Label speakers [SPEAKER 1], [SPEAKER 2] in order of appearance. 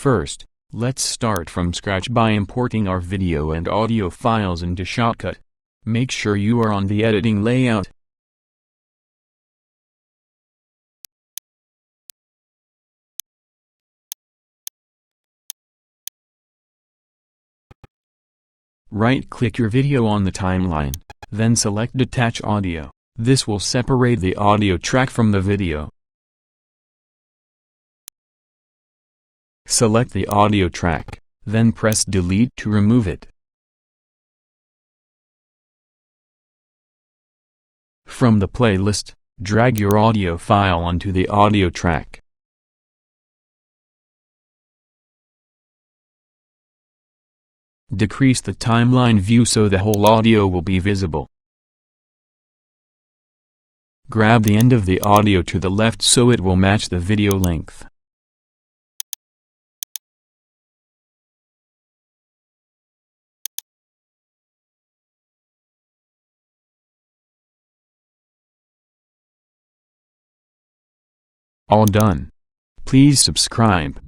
[SPEAKER 1] First, let's start from scratch by importing our video and audio files into Shotcut. Make sure you are on the editing layout. Right-click your video on the timeline, then select Detach Audio. This will separate the audio track from the video. Select the audio track, then press Delete to remove it. From the playlist, drag your audio file onto the audio track. Decrease the timeline view so the whole audio will be visible. Grab the end of the audio to the left so it will match the video length. All done. Please subscribe.